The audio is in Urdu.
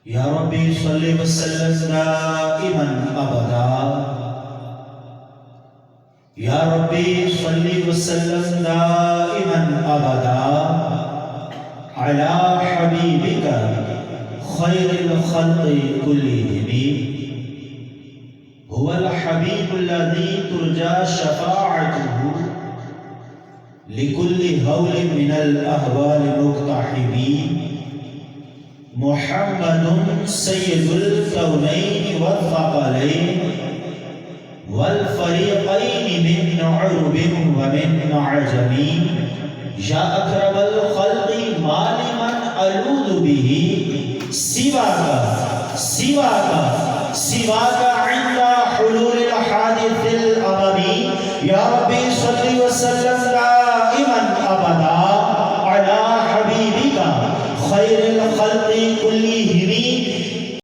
یا ربی صلی وسلم دائما ابدا، یا ربی صلی وسلم دائما ابدا علی حبیبک خیر الخلق کلہم، هو الحبیب الذی ترجى شفاعته لكل هول من الأهوال مقتحمين، محمد سيد الكونين والثقلين والفريقين من عرب ومن عجم، يا أكرم الخلق ما لمن ألوذ به سواك سواك سواك عند حلول الحادث الأمم، يا ربي صل وسلم دائما أبدا على حبيبك خير الخلق كلهم.